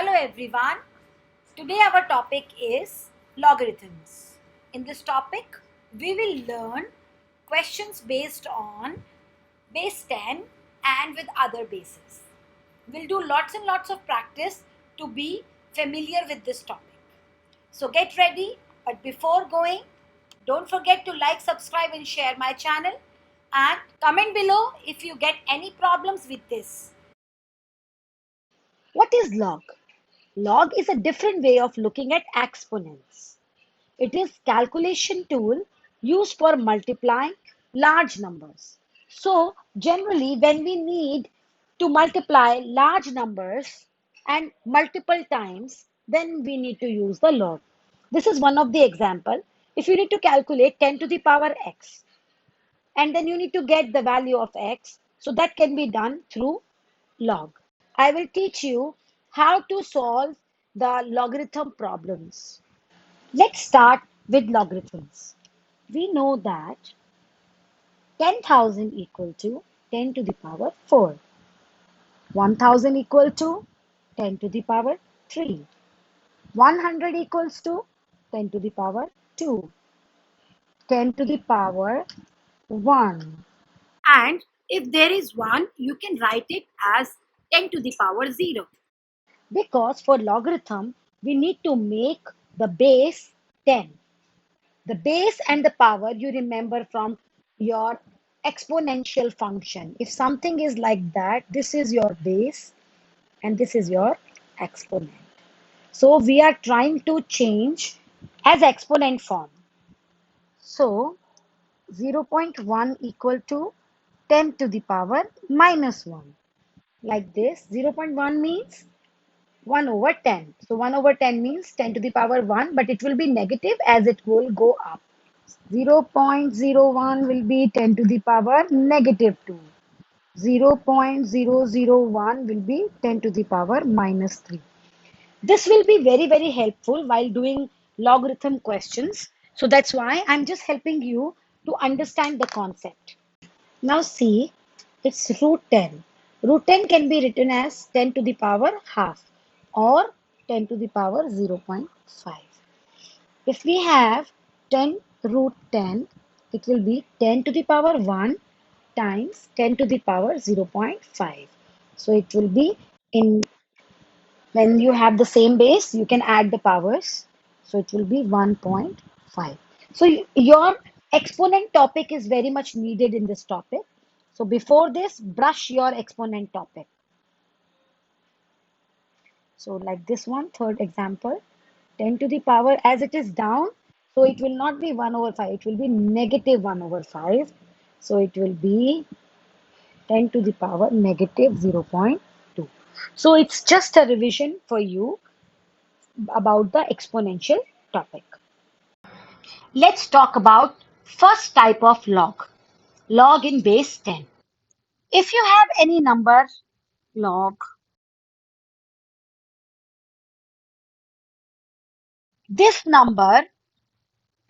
Hello everyone. Today our topic is logarithms. In this topic, we will learn questions based on base 10 and with other bases. We'll do lots and lots of practice to be familiar with this topic. So get ready, but before going, don't forget to like, subscribe and share my channel and comment below if you get any problems with this. What is log? Log is a different way of looking at exponents. It is calculation tool used for multiplying large numbers. So generally when we need to multiply large numbers and multiple times, then we need to use the log. This is one of the example. If you need to calculate 10 to the power x, and then you need to get the value of x, so that can be done through log. I will teach you how to solve the logarithm problems. Let's start with logarithms. We know that 10,000 equal to 10 to the power 4. 1,000 equal to 10 to the power 3. 100 equals to 10 to the power 2. 10 to the power 1. And if there is 1, you can write it as 10 to the power 0. Because for logarithm, we need to make the base 10. The base and the power you remember from your exponential function. If something is like that, this is your base and this is your exponent. So we are trying to change as exponent form. So 0.1 equal to 10 to the power minus 1. Like this, 0.1 means 1 over 10. So 1 over 10 means 10 to the power 1, but it will be negative as it will go up. 0.01 will be 10 to the power negative 2. 0.001 will be 10 to the power minus 3. This will be very, very helpful while doing logarithm questions. So that's why I'm just helping you to understand the concept. Now see, it's root 10. Root 10 can be written as 10 to the power half or 10 to the power 0.5. If we have 10 root 10, it will be 10 to the power 1 times 10 to the power 0.5. So it will be in, when you have the same base, you can add the powers. So it will be 1.5. So your exponent topic is very much needed in this topic. So before this, brush your exponent topic. So like this one, third example, 10 to the power, as it is down, so it will not be 1 over 5, it will be negative 1 over 5. So it will be 10 to the power negative 0.2. So it's just a revision for you about the exponential topic. Let's talk about first type of log, log in base 10. If you have any number log, this number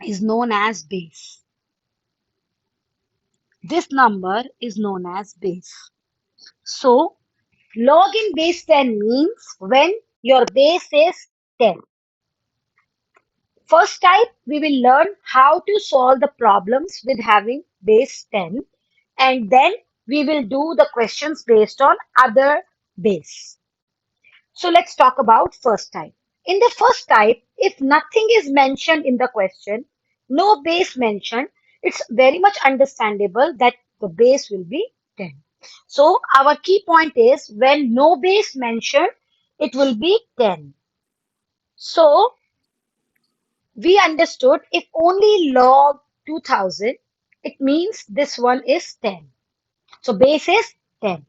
is known as base. This number is known as base. So log in base 10 means when your base is 10. First type, we will learn how to solve the problems with having base 10, and then we will do the questions based on other base. So let's talk about first type. In the first type, if nothing is mentioned in the question, no base mentioned, it's very much understandable that the base will be 10. So our key point is when no base mentioned, it will be 10. So we understood if only log 2000, it means this one is 10. So base is 10.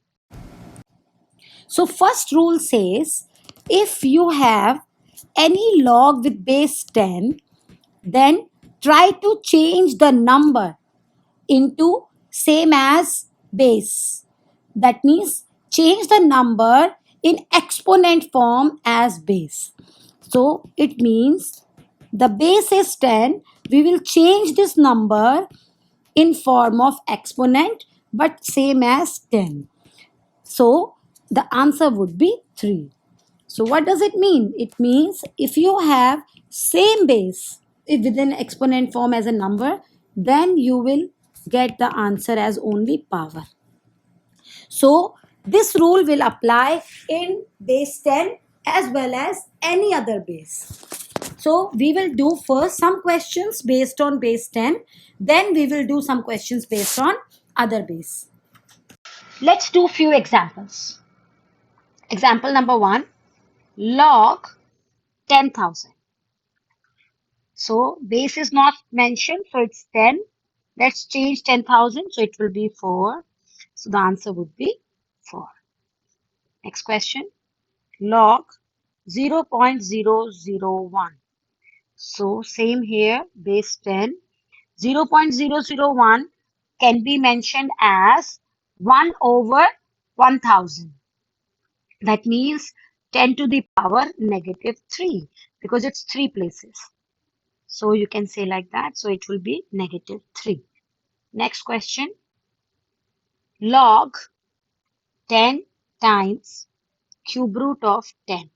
So first rule says if you have any log with base 10, then try to change the number into same as base. That means change the number in exponent form as base. So it means the base is 10. We will change this number in form of exponent but same as 10. So the answer would be 3. So what does it mean? It means if you have same base if within exponent form as a number, then you will get the answer as only power. So this rule will apply in base 10 as well as any other base. So we will do first some questions based on base 10, then we will do some questions based on other base. Let's do few examples. Example number 1, log 10,000. So base is not mentioned, so it's 10. Let's change 10,000, so it will be 4. So the answer would be 4. Next question, log 0.001. So same here, base 10. 0.001 can be mentioned as 1 over 1000. That means 10 to the power negative 3 because it's 3 places. So you can say like that. So it will be negative 3. Next question, log 10 times cube root of 10.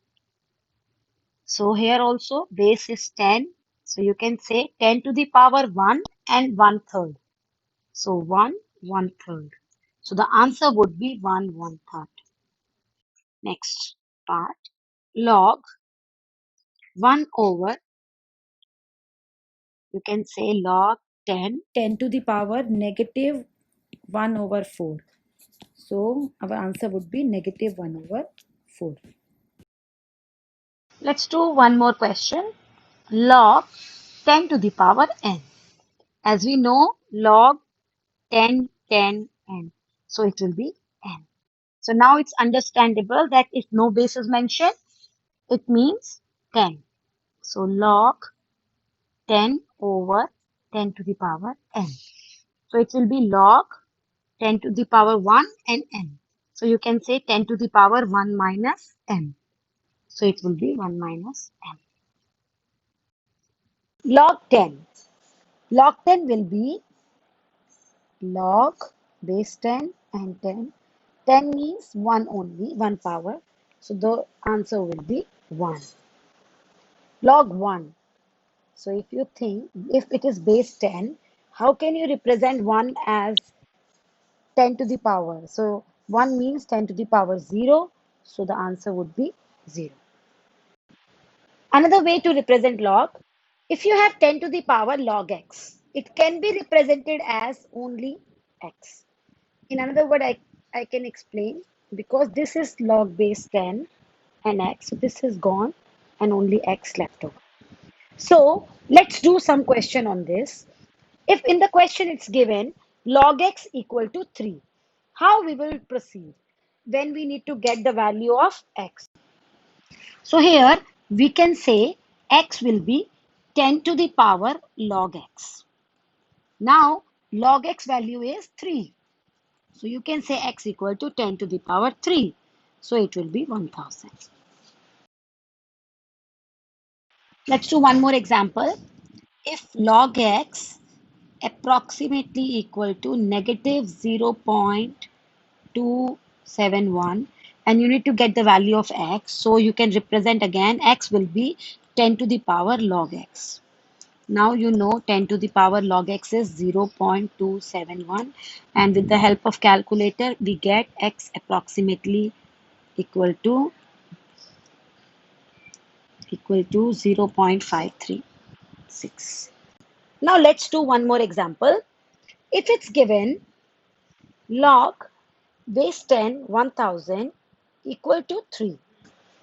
So here also base is 10. So you can say 10 to the power 1 and 1/3. So 1/1/3. So the answer would be 1/1/3. Next part, log 1 over, you can say log 10. 10 to the power negative 1 over 4. So our answer would be negative 1 over 4. Let's do one more question. Log 10 to the power n. As we know, log 10, 10, n. So it will be n. So now it's understandable that if no base is mentioned, it means 10. So log 10 over 10 to the power n. So it will be log 10 to the power 1 and n. So you can say 10 to the power 1 minus n. So it will be 1 minus n. Log 10. Log 10 will be log base 10 and 10. 10 means 1 only, 1 power. So the answer will be 1. Log 1. So if you think, if it is base 10, how can you represent 1 as 10 to the power? So 1 means 10 to the power 0. So the answer would be 0. Another way to represent log, if you have 10 to the power log x, it can be represented as only x. In another word, I can explain because this is log base 10 and x. So this is gone and only x left over. So let's do some question on this. If in the question it's given log x equal to 3, how we will proceed when we need to get the value of x? So here we can say x will be 10 to the power log x. Now log x value is 3. So you can say x equal to 10 to the power 3. So it will be 1000. Let's do one more example. If log x approximately equal to negative 0.271 and you need to get the value of x, so you can represent again x will be 10 to the power log x. Now you know 10 to the power log x is 0.271 and with the help of calculator we get x approximately equal to 0.536. Now let's do one more example. If it's given log base 10 1000 equal to 3.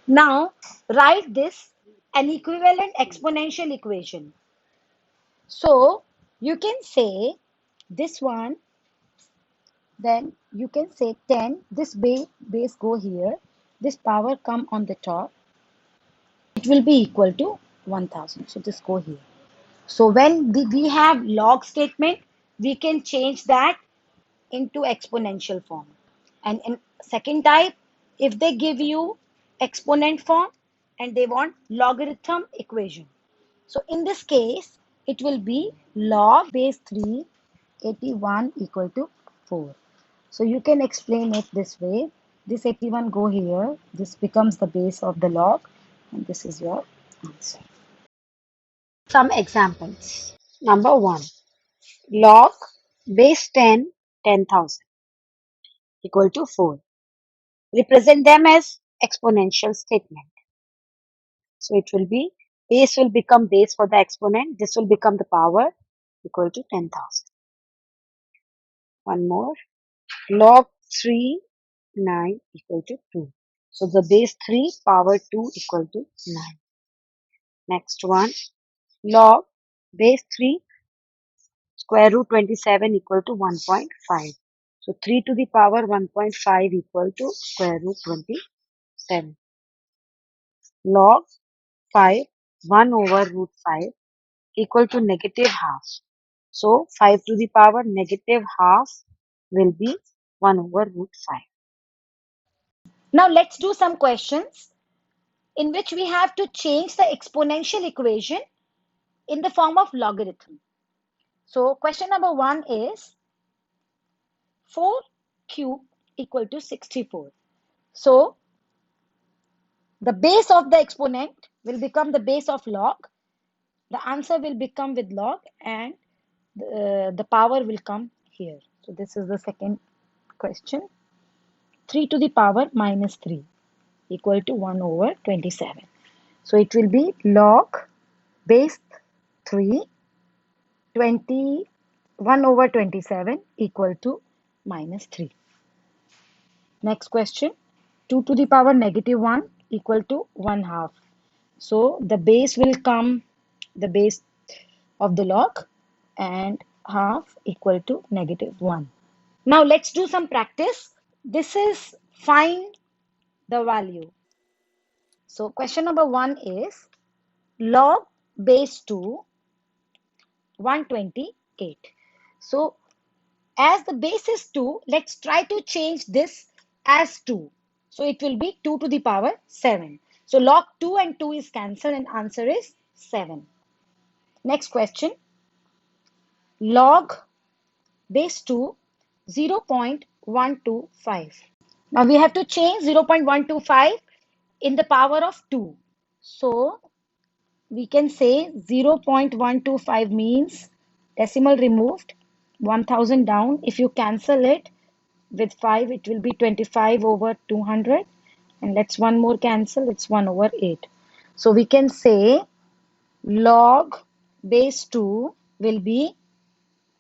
Now write this an equivalent exponential equation. So you can say this one, then you can say 10, this base go here, this power come on the top, it will be equal to 1000. So this go here. So when we have log statement, we can change that into exponential form. And in second type, if they give you exponent form and they want logarithm equation. So in this case, it will be log base 381 equal to 4. So you can explain it this way. This 81 go here. This becomes the base of the log, and this is your answer. Some examples. Number 1. Log base 10, 10,000 equal to 4. Represent them as exponential statement. So it will be, base will become base for the exponent. This will become the power equal to 10,000. One more. Log 3, 9 equal to 2. So the base 3 power 2 equal to 9. Next one. Log base 3 square root 27 equal to 1.5. So 3 to the power 1.5 equal to square root 27. Log 5 1 over root 5 equal to negative half. So 5 to the power negative half will be 1 over root 5. Now let's do some questions in which we have to change the exponential equation in the form of logarithm. So question number 1 is 4 cube equal to 64. So the base of the exponent will become the base of log. The answer will become with log, and the power will come here. So this is the second question. 3 to the power minus 3 equal to 1 over 27. So it will be log base 3 21 over 27 equal to minus 3. Next question. 2 to the power negative 1 equal to 1 half. So the base will come the base of the log, and half equal to negative 1. Now let's do some practice. This is find the value. So question number 1 is log base 2 128. So as the base is 2, let's try to change this as 2. So it will be 2 to the power 7. So log 2 and 2 is cancelled, and answer is 7. Next question. Log base 2 0.125. Now we have to change 0.125 in the power of 2. So we can say 0.125 means decimal removed, 1000 down. If you cancel it with 5, it will be 25 over 200. And let's one more cancel, it's 1 over 8. So we can say log base 2 will be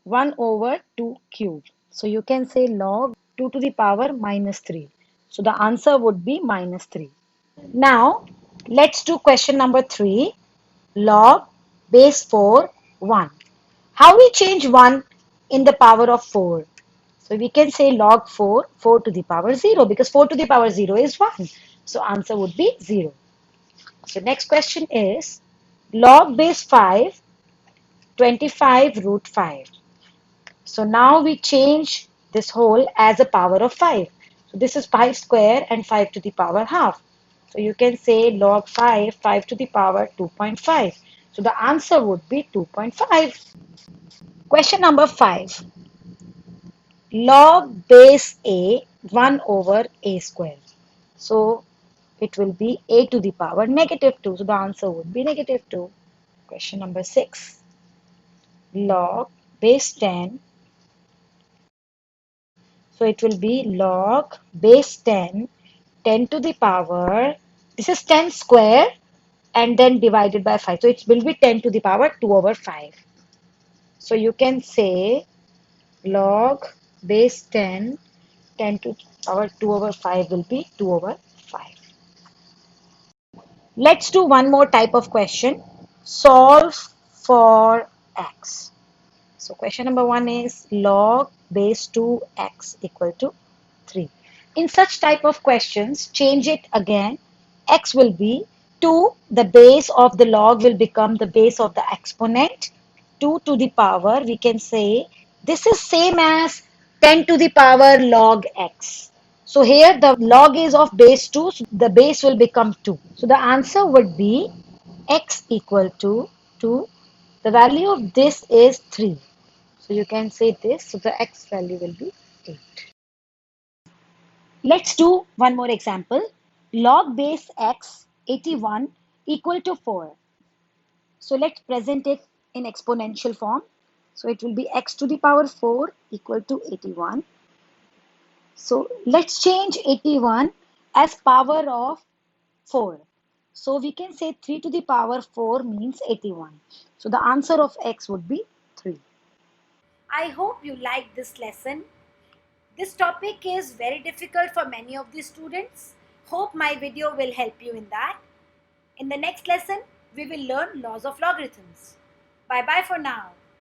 1 over 2 cube. So you can say log 2 to the power minus 3. So the answer would be minus 3. Now let's do question number 3. Log base 4 1. How we change 1 in the power of 4? So we can say log 4 4 to the power 0, because 4 to the power 0 is 1. So answer would be 0. So next question is log base 5 25 root 5. So now we change this whole as a power of 5. So this is 5 square and 5 to the power half. So you can say log 5 5 to the power 2.5. So the answer would be 2.5. Question number 5. Log base a 1 over a square. So it will be a to the power negative 2. So the answer would be negative 2. Question number 6. Log base 10. So it will be log base 10, 10 to the power, this is 10 square and then divided by 5. So it will be 10 to the power 2 over 5. So you can say log base 10, 10 to the power 2 over 5 will be 2 over 5. Let's do one more type of question. Solve for x. So question number 1 is log base 2x equal to 3. In such type of questions, change it again. X will be 2, the base of the log will become the base of the exponent. 2 to the power, we can say this is same as 10 to the power log x. So here the log is of base 2, so the base will become 2. So the answer would be x equal to 2. The value of this is 3. So you can say this, so the x value will be 8. Let's do one more example. Log base x 81 equal to 4. So let's present it in exponential form. So it will be x to the power 4 equal to 81. So let's change 81 as power of 4. So we can say 3 to the power 4 means 81. So the answer of x would be 3. I hope you liked this lesson. This topic is very difficult for many of the students. Hope my video will help you in that. In the next lesson, we will learn laws of logarithms. Bye bye for now.